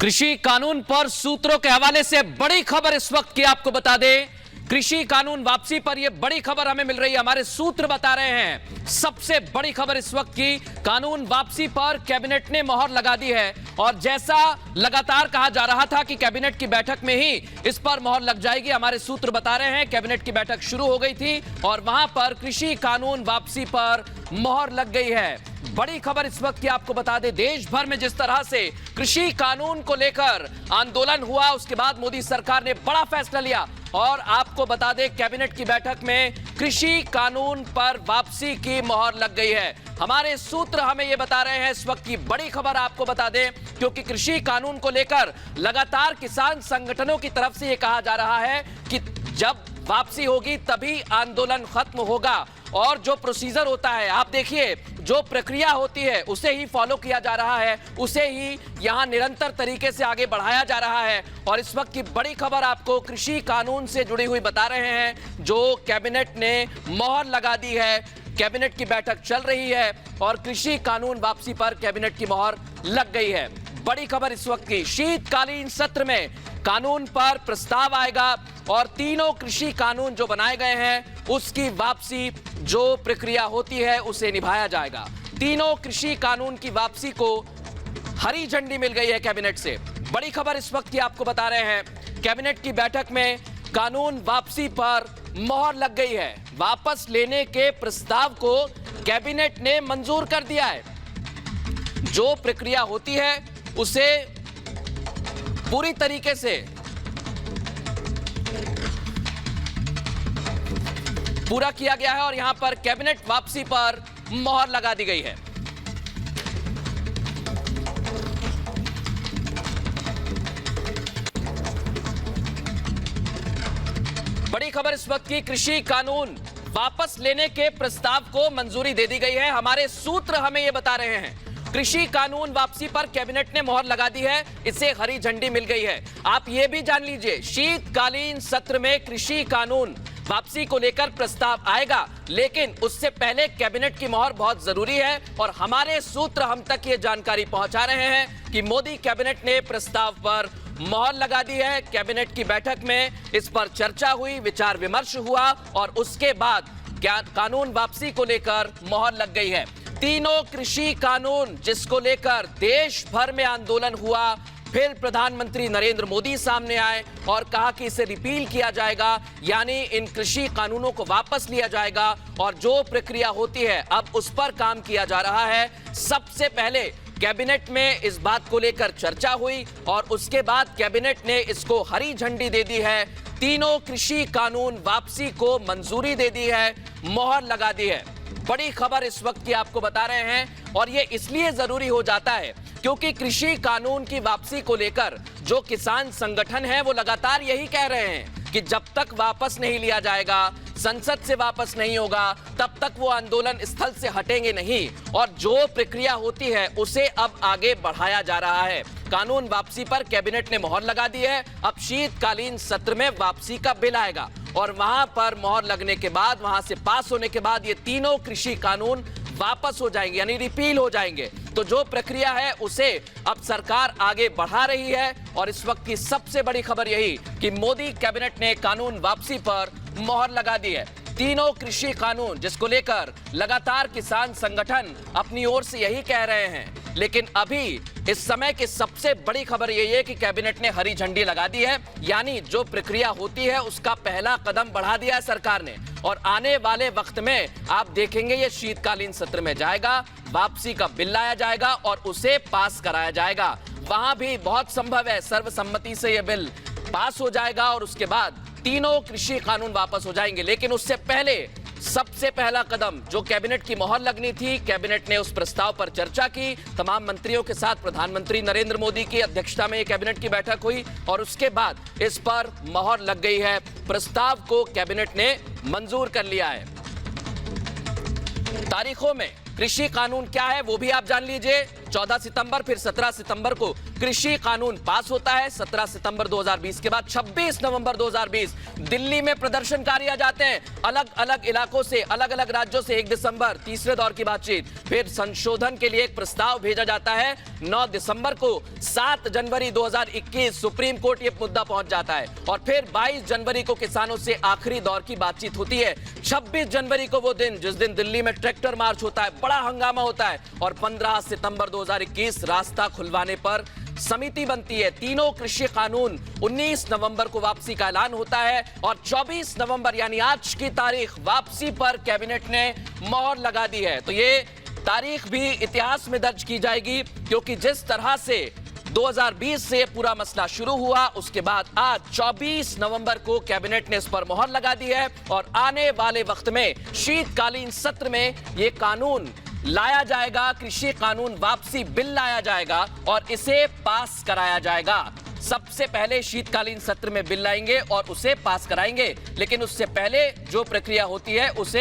कृषि कानून पर सूत्रों के हवाले से बड़ी खबर इस वक्त की आपको बता दें। कृषि कानून वापसी पर यह बड़ी खबर हमें मिल रही है, हमारे सूत्र बता रहे हैं। सबसे बड़ी खबर इस वक्त की, कानून वापसी पर कैबिनेट ने मोहर लगा दी है। और जैसा लगातार कहा जा रहा था कि कैबिनेट की बैठक में ही इस पर मोहर लग जाएगी, हमारे सूत्र बता रहे हैं कैबिनेट की बैठक शुरू हो गई थी और वहां पर कृषि कानून वापसी पर मोहर लग गई है। बड़ी खबर इस वक्त की आपको बता दें, देश भर में जिस तरह से कृषि कानून को लेकर आंदोलन हुआ, उसके बाद मोदी सरकार ने बड़ा फैसला लिया और आपको बता दें कैबिनेट की बैठक में कृषि कानून पर वापसी की मोहर लग गई है। हमारे सूत्र हमें यह बता रहे हैं, इस वक्त की बड़ी खबर आपको बता दें, क्योंकि कृषि कानून को लेकर लगातार किसान संगठनों की तरफ से यह कहा जा रहा है कि जब वापसी होगी तभी आंदोलन खत्म होगा। और जो प्रोसीजर होता है, आप देखिए, जो प्रक्रिया होती है उसे ही फॉलो किया जा रहा है, उसे ही यहां निरंतर तरीके से आगे बढ़ाया जा रहा है। और इस वक्त की बड़ी खबर आपको कृषि कानून से जुड़ी हुई बता रहे हैं, जो कैबिनेट ने मोहर लगा दी है। कैबिनेट की बैठक चल रही है और कृषि कानून वापसी पर कैबिनेट की मोहर लग गई है। बड़ी खबर इस वक्त की, शीतकालीन सत्र में कानून पर प्रस्ताव आएगा और तीनों कृषि कानून जो बनाए गए हैं उसकी वापसी जो प्रक्रिया होती है उसे निभाया जाएगा। तीनों कृषि कानून की वापसी को हरी झंडी मिल गई है कैबिनेट से। बड़ी खबर इस वक्त की आपको बता रहे हैं, कैबिनेट की बैठक में कानून वापसी पर मोहर लग गई है। वापस लेने के प्रस्ताव को कैबिनेट ने मंजूर कर दिया है। जो प्रक्रिया होती है उसे पूरी तरीके से पूरा किया गया है और यहां पर कैबिनेट वापसी पर मोहर लगा दी गई है। बड़ी खबर इस वक्त की, कृषि कानून वापस लेने के प्रस्ताव को मंजूरी दे दी गई है। हमारे सूत्र हमें यह बता रहे हैं, कृषि कानून वापसी पर कैबिनेट ने मोहर लगा दी है, इसे हरी झंडी मिल गई है। आप यह भी जान लीजिए, शीतकालीन सत्र में कृषि कानून वापसी को लेकर प्रस्ताव आएगा, लेकिन उससे पहले कैबिनेट की मोहर बहुत जरूरी है। और हमारे सूत्र हम तक ये जानकारी पहुंचा रहे हैं कि मोदी कैबिनेट ने प्रस्ताव पर मोहर लगा दी है। कैबिनेट की बैठक में इस पर चर्चा हुई, विचार विमर्श हुआ और उसके बाद कानून वापसी को लेकर मोहर लग गई है। तीनों कृषि कानून जिसको लेकर देश भर में आंदोलन हुआ, फिर प्रधानमंत्री नरेंद्र मोदी सामने आए और कहा कि इसे रिपील किया जाएगा, यानी इन कृषि कानूनों को वापस लिया जाएगा और जो प्रक्रिया होती है अब उस पर काम किया जा रहा है। सबसे पहले कैबिनेट में इस बात को लेकर चर्चा हुई और उसके बाद कैबिनेट ने इसको हरी झंडी दे दी है। तीनों कृषि कानून वापसी को मंजूरी दे दी है, मोहर लगा दी है। बड़ी खबर इस वक्त की आपको बता रहे हैं और ये इसलिए जरूरी हो जाता है क्योंकि कृषि कानून की वापसी को लेकर जो किसान संगठन है वो लगातार यही कह रहे हैं कि जब तक वापस नहीं लिया जाएगा, संसद से वापस नहीं होगा, तब तक वो आंदोलन स्थल से हटेंगे नहीं। और जो प्रक्रिया होती है उसे अब आगे बढ़ाया जा रहा है। कानून वापसी पर कैबिनेट ने मोहर लगा दी है। अब शीतकालीन सत्र में वापसी का बिल आएगा और वहां पर मोहर लगने के बाद, वहां से पास होने के बाद ये तीनों कृषि कानून वापस हो जाएंगे, यानी रिपील हो जाएंगे। तो जो प्रक्रिया है उसे अब सरकार आगे बढ़ा रही है और इस वक्त की सबसे बड़ी खबर यही कि मोदी कैबिनेट ने कानून वापसी पर मोहर लगा दी है। तीनों कृषि कानून जिसको लेकर लगातार किसान संगठन अपनी ओर से यही कह रहे हैं, लेकिन अभी इस समय की सबसे बड़ी खबर यही है कि कैबिनेट ने हरी झंडी लगा दी है, यानी जो प्रक्रिया होती है उसका पहला कदम बढ़ा दिया है सरकार ने। और आने वाले वक्त में आप देखेंगे ये शीतकालीन सत्र में जाएगा, वापसी का बिल लाया जाएगा और उसे पास कराया जाएगा। वहां भी बहुत संभव है सर्वसम्मति से यह बिल पास हो जाएगा और उसके बाद तीनों कृषि कानून वापस हो जाएंगे। लेकिन उससे पहले सबसे पहला कदम जो कैबिनेट की मोहर लगनी थी, कैबिनेट ने उस प्रस्ताव पर चर्चा की, तमाम मंत्रियों के साथ प्रधानमंत्री नरेंद्र मोदी की अध्यक्षता में कैबिनेट की बैठक हुई और उसके बाद इस पर मोहर लग गई है। प्रस्ताव को कैबिनेट ने मंजूर कर लिया है। तारीखों में कृषि कानून क्या है वो भी आप जान लीजिए। 14 सितंबर फिर 17 सितंबर को कृषि कानून पास होता है 17 सितंबर 2020 के बाद 26 नवंबर 2020 दिल्ली में प्रदर्शनकारी आ जाते हैं अलग अलग इलाकों से, अलग अलग राज्यों से। 1 दिसंबर तीसरे दौर की बातचीत, फिर संशोधन के लिए एक प्रस्ताव भेजा जाता है 9 दिसंबर को। 7 जनवरी 2021 सुप्रीम कोर्ट ये मुद्दा पहुंच जाता है और फिर 22 जनवरी को किसानों से आखिरी दौर की बातचीत होती है। 26 जनवरी को वो दिन जिस दिन दिल्ली में ट्रैक्टर मार्च होता है, बड़ा हंगामा होता है और 15 सितंबर 2021 रास्ता खुलवाने पर समिति बनती है। तीनों कृषि कानून 19 नवंबर को वापसी का ऐलान होता है और 24 नवंबर यानी आज की तारीख वापसी पर कैबिनेट ने मोहर लगा दी है। तो ये तारीख भी इतिहास में दर्ज की जाएगी, क्योंकि जिस तरह से 2020 से पूरा मसला शुरू हुआ, उसके बाद आज 24 नवंबर को कैबिनेट ने इस पर मोहर लगा दी है और आने वाले वक्त में शीतकालीन सत्र में यह कानून लाया जाएगा, कृषि कानून वापसी बिल लाया जाएगा और इसे पास कराया जाएगा। सबसे पहले शीतकालीन सत्र में बिल लाएंगे और उसे पास कराएंगे, लेकिन उससे पहले जो प्रक्रिया होती है उसे